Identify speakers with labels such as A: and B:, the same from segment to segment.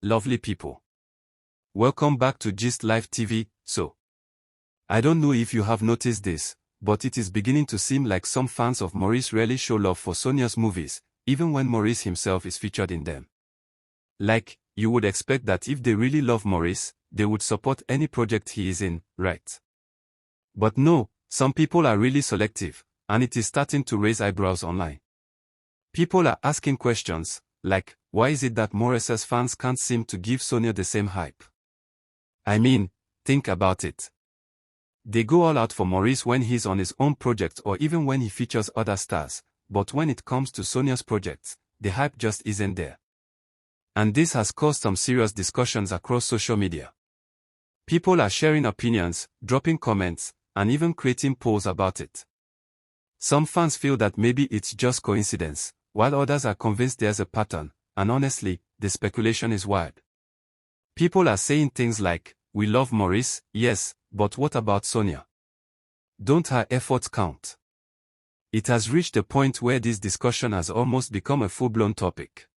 A: lovely people. Welcome back to Gist Live TV. So, I don't know if you have noticed this, but it is beginning to seem like some fans of Maurice rarely show love for Sonia's movies, even when Maurice himself is featured in them. Like, you would expect that if they really love Maurice, they would support any project he is in, right? But no, some people are really selective, and it is starting to raise eyebrows online. People are asking questions, like, why is it that Maurice's fans can't seem to give Sonia the same hype? I mean, think about it. They go all out for Maurice when he's on his own project or even when he features other stars, but when it comes to Sonia's projects, the hype just isn't there. And this has caused some serious discussions across social media. People are sharing opinions, dropping comments, and even creating polls about it. Some fans feel that maybe it's just coincidence, while others are convinced there's a pattern, and honestly, the speculation is wild. People are saying things like, "We love Maurice, yes, but what about Sonia? Don't her efforts count?" It has reached a point where this discussion has almost become a full-blown topic.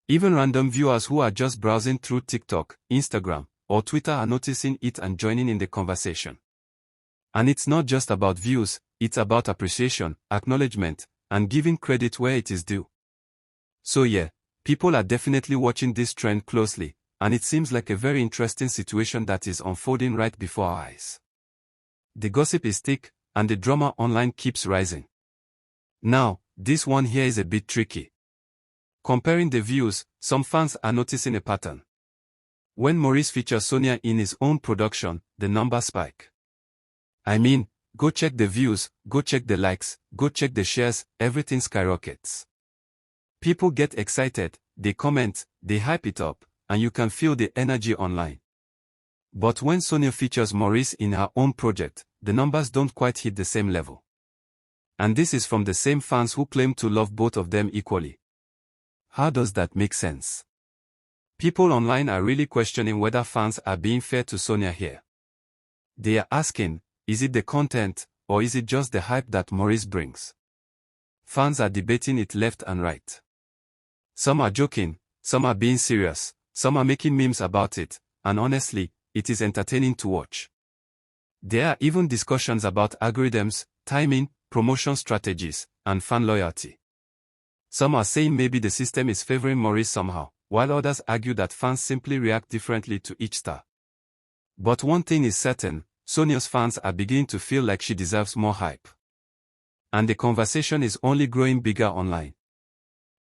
A: Even random viewers who are just browsing through TikTok, Instagram, or Twitter are noticing it and joining in the conversation. And it's not just about views, it's about appreciation, acknowledgement, and giving credit where it is due. So yeah, people are definitely watching this trend closely, and it seems like a very interesting situation that is unfolding right before our eyes. The gossip is thick, and the drama online keeps rising. Now, this one here is a bit tricky. Comparing the views, some fans are noticing a pattern. When Maurice features Sonia in his own production, the numbers spike. I mean, go check the views, go check the likes, go check the shares, everything skyrockets. People get excited, they comment, they hype it up, and you can feel the energy online. But when Sonia features Maurice in her own project, the numbers don't quite hit the same level. And this is from the same fans who claim to love both of them equally. How does that make sense? People online are really questioning whether fans are being fair to Sonia here. They are asking, is it the content, or is it just the hype that Maurice brings? Fans are debating it left and right. Some are joking, some are being serious, some are making memes about it, and honestly, it is entertaining to watch. There are even discussions about algorithms, timing, promotion strategies, and fan loyalty. Some are saying maybe the system is favoring Maurice somehow, while others argue that fans simply react differently to each star. But one thing is certain, Sonia's fans are beginning to feel like she deserves more hype. And the conversation is only growing bigger online.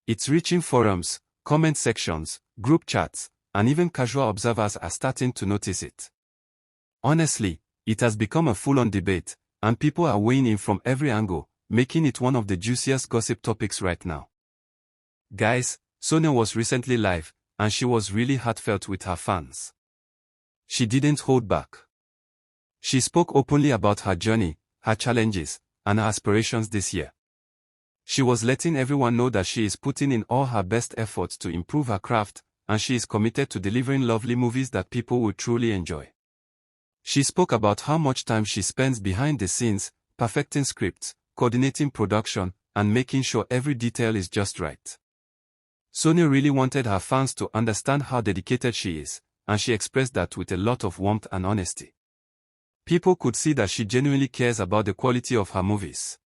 A: It's reaching forums, comment sections, group chats, and even casual observers are starting to notice it. Honestly, it has become a full-on debate, and people are weighing in from every angle, making it one of the juiciest gossip topics right now. Guys, Sonia was recently live, and she was really heartfelt with her fans. She didn't hold back. She spoke openly about her journey, her challenges, and her aspirations this year. She was letting everyone know that she is putting in all her best efforts to improve her craft, and she is committed to delivering lovely movies that people will truly enjoy. She spoke about how much time she spends behind the scenes, perfecting scripts, coordinating production, and making sure every detail is just right. Sonia really wanted her fans to understand how dedicated she is, and she expressed that with a lot of warmth and honesty. People could see that she genuinely cares about the quality of her movies.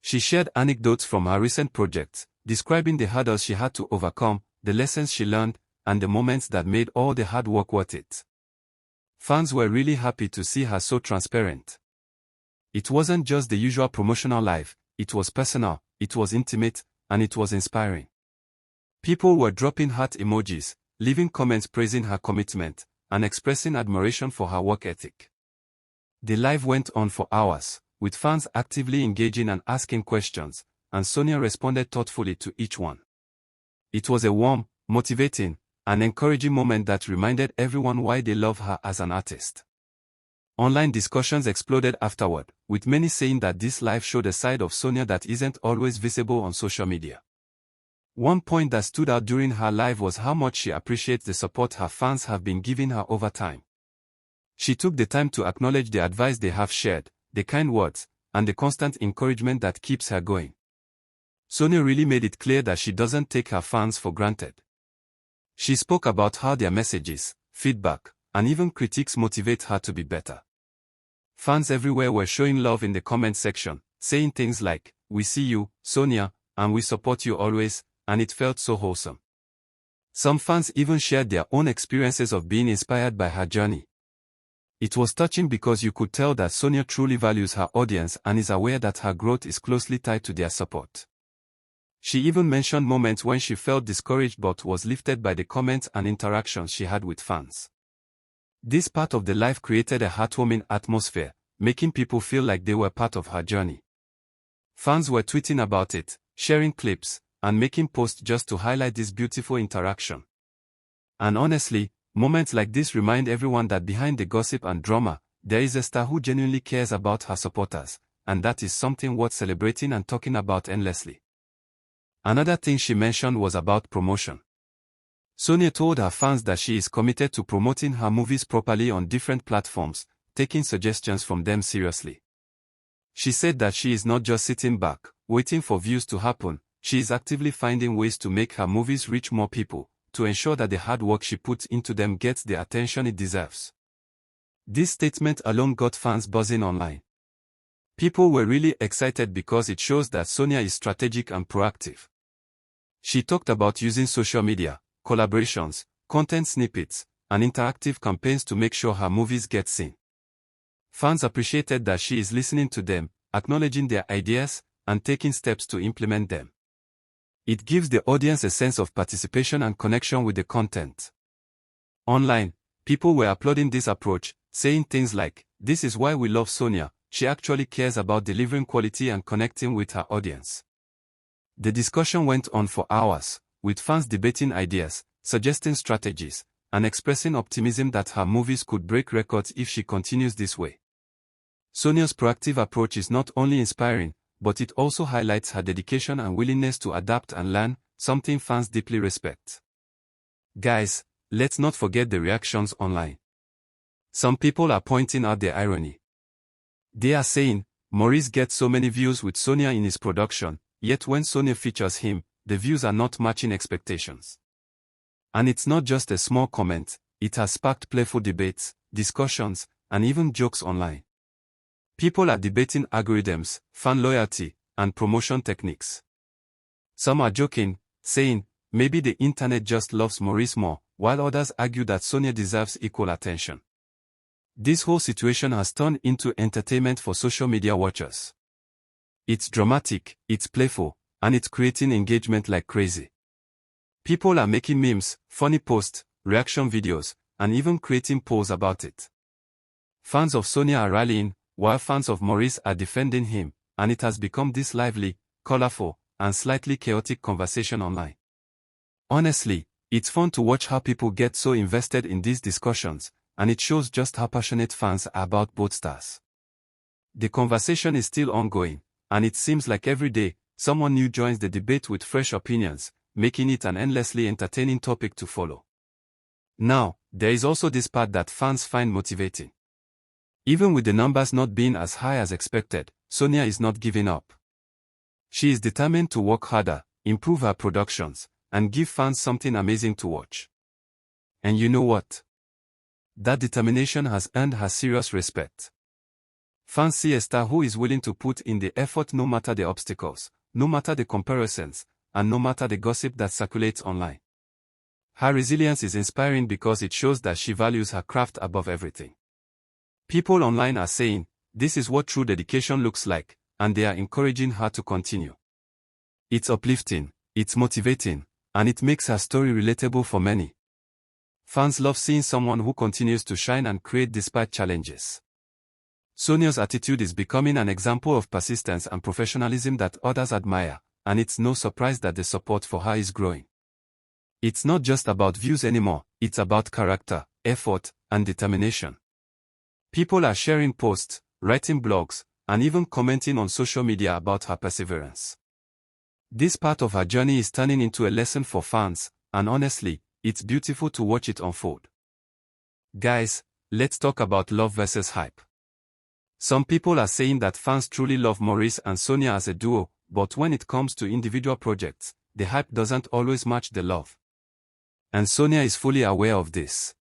A: She shared anecdotes from her recent projects, describing the hurdles she had to overcome, the lessons she learned, and the moments that made all the hard work worth it. Fans were really happy to see her so transparent. It wasn't just the usual promotional life, it was personal, it was intimate, and it was inspiring. People were dropping heart emojis, leaving comments praising her commitment, and expressing admiration for her work ethic. The live went on for hours, with fans actively engaging and asking questions, and Sonia responded thoughtfully to each one. It was a warm, motivating, and encouraging moment that reminded everyone why they love her as an artist. Online discussions exploded afterward, with many saying that this live showed a side of Sonia that isn't always visible on social media. One point that stood out during her live was how much she appreciates the support her fans have been giving her over time. She took the time to acknowledge the advice they have shared, the kind words, and the constant encouragement that keeps her going. Sonia really made it clear that she doesn't take her fans for granted. She spoke about how their messages, feedback, and even critiques motivate her to be better. Fans everywhere were showing love in the comment section, saying things like, "We see you, Sonia, and we support you always," and it felt so wholesome. Some fans even shared their own experiences of being inspired by her journey. It was touching because you could tell that Sonia truly values her audience and is aware that her growth is closely tied to their support. She even mentioned moments when she felt discouraged but was lifted by the comments and interactions she had with fans. This part of the life created a heartwarming atmosphere, making people feel like they were part of her journey. Fans were tweeting about it, sharing clips, and making posts just to highlight this beautiful interaction. And honestly, moments like this remind everyone that behind the gossip and drama, there is a star who genuinely cares about her supporters, and that is something worth celebrating and talking about endlessly. Another thing she mentioned was about promotion. Sonia told her fans that she is committed to promoting her movies properly on different platforms, taking suggestions from them seriously. She said that she is not just sitting back, waiting for views to happen, she is actively finding ways to make her movies reach more people, to ensure that the hard work she puts into them gets the attention it deserves. This statement alone got fans buzzing online. People were really excited because it shows that Sonia is strategic and proactive. She talked about using social media, collaborations, content snippets, and interactive campaigns to make sure her movies get seen. Fans appreciated that she is listening to them, acknowledging their ideas, and taking steps to implement them. It gives the audience a sense of participation and connection with the content. Online, people were applauding this approach, saying things like, "This is why we love Sonia, she actually cares about delivering quality and connecting with her audience." The discussion went on for hours, with fans debating ideas, suggesting strategies, and expressing optimism that her movies could break records if she continues this way. Sonia's proactive approach is not only inspiring, but it also highlights her dedication and willingness to adapt and learn, something fans deeply respect. Guys, let's not forget the reactions online. Some people are pointing out the irony. They are saying, "Maurice gets so many views with Sonia in his production, yet when Sonia features him, the views are not matching expectations." And it's not just a small comment, it has sparked playful debates, discussions, and even jokes online. People are debating algorithms, fan loyalty, and promotion techniques. Some are joking, saying, maybe the internet just loves Maurice more, while others argue that Sonia deserves equal attention. This whole situation has turned into entertainment for social media watchers. It's dramatic, it's playful, and it's creating engagement like crazy. People are making memes, funny posts, reaction videos, and even creating polls about it. Fans of Sonia are rallying, while fans of Maurice are defending him, and it has become this lively, colorful, and slightly chaotic conversation online. Honestly, it's fun to watch how people get so invested in these discussions, and it shows just how passionate fans are about both stars. The conversation is still ongoing, and it seems like every day, someone new joins the debate with fresh opinions, making it an endlessly entertaining topic to follow. Now, there is also this part that fans find motivating. Even with the numbers not being as high as expected, Sonia is not giving up. She is determined to work harder, improve her productions, and give fans something amazing to watch. And you know what? That determination has earned her serious respect. Fans see a star who is willing to put in the effort no matter the obstacles, no matter the comparisons, and no matter the gossip that circulates online. Her resilience is inspiring because it shows that she values her craft above everything. People online are saying, this is what true dedication looks like, and they are encouraging her to continue. It's uplifting, it's motivating, and it makes her story relatable for many. Fans love seeing someone who continues to shine and create despite challenges. Sonia's attitude is becoming an example of persistence and professionalism that others admire, and it's no surprise that the support for her is growing. It's not just about views anymore, it's about character, effort, and determination. People are sharing posts, writing blogs, and even commenting on social media about her perseverance. This part of her journey is turning into a lesson for fans, and honestly, it's beautiful to watch it unfold. Guys, let's talk about love versus hype. Some people are saying that fans truly love Maurice and Sonia as a duo, but when it comes to individual projects, the hype doesn't always match the love. And Sonia is fully aware of this.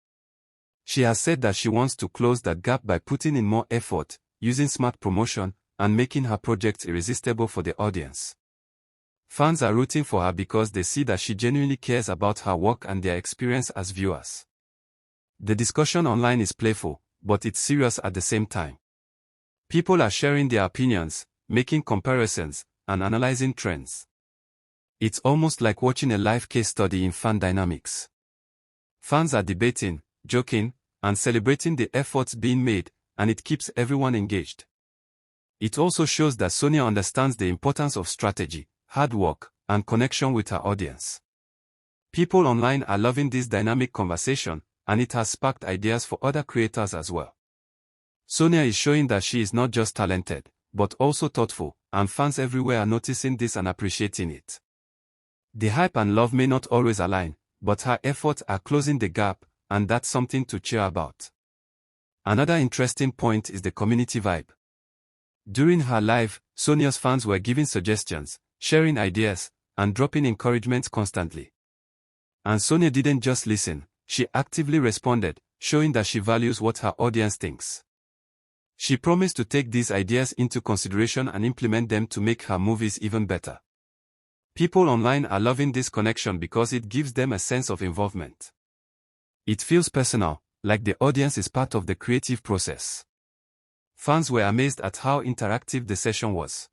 A: She has said that she wants to close that gap by putting in more effort, using smart promotion, and making her projects irresistible for the audience. Fans are rooting for her because they see that she genuinely cares about her work and their experience as viewers. The discussion online is playful, but it's serious at the same time. People are sharing their opinions, making comparisons, and analyzing trends. It's almost like watching a live case study in fan dynamics. Fans are debating, joking, and celebrating the efforts being made, and it keeps everyone engaged. It also shows that Sonia understands the importance of strategy, hard work, and connection with her audience. People online are loving this dynamic conversation, and it has sparked ideas for other creators as well. Sonia is showing that she is not just talented, but also thoughtful, and fans everywhere are noticing this and appreciating it. The hype and love may not always align, but her efforts are closing the gap, and that's something to cheer about. Another interesting point is the community vibe. During her live, Sonia's fans were giving suggestions, sharing ideas, and dropping encouragement constantly. And Sonia didn't just listen, she actively responded, showing that she values what her audience thinks. She promised to take these ideas into consideration and implement them to make her movies even better. People online are loving this connection because it gives them a sense of involvement. It feels personal, like the audience is part of the creative process. Fans were amazed at how interactive the session was.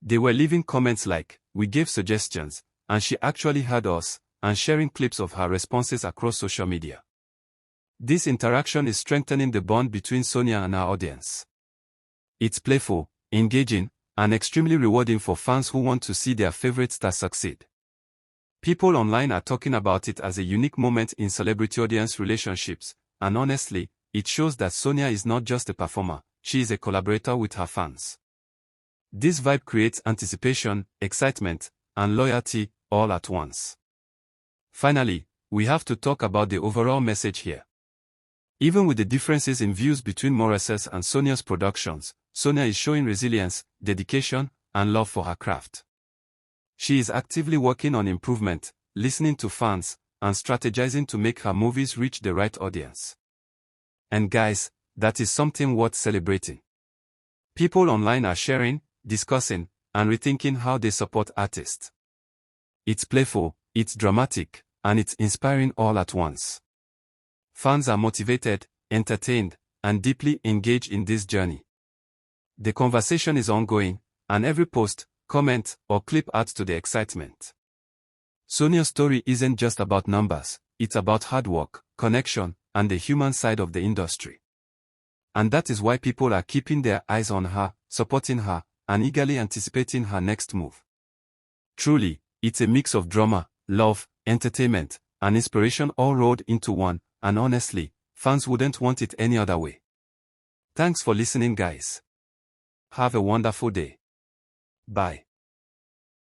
A: They were leaving comments like, "We gave suggestions, and she actually heard us," and sharing clips of her responses across social media. This interaction is strengthening the bond between Sonia and her audience. It's playful, engaging, and extremely rewarding for fans who want to see their favorite star succeed. People online are talking about it as a unique moment in celebrity-audience relationships, and honestly, it shows that Sonia is not just a performer, she is a collaborator with her fans. This vibe creates anticipation, excitement, and loyalty, all at once. Finally, we have to talk about the overall message here. Even with the differences in views between Morris's and Sonia's productions, Sonia is showing resilience, dedication, and love for her craft. She is actively working on improvement, listening to fans, and strategizing to make her movies reach the right audience. And guys, that is something worth celebrating. People online are sharing, discussing, and rethinking how they support artists. It's playful, it's dramatic, and it's inspiring all at once. Fans are motivated, entertained, and deeply engaged in this journey. The conversation is ongoing, and every post, comment, or clip adds to the excitement. Sonia's story isn't just about numbers, it's about hard work, connection, and the human side of the industry. And that is why people are keeping their eyes on her, supporting her, and eagerly anticipating her next move. Truly, it's a mix of drama, love, entertainment, and inspiration all rolled into one, and honestly, fans wouldn't want it any other way. Thanks for listening, guys. Have a wonderful day. Bye.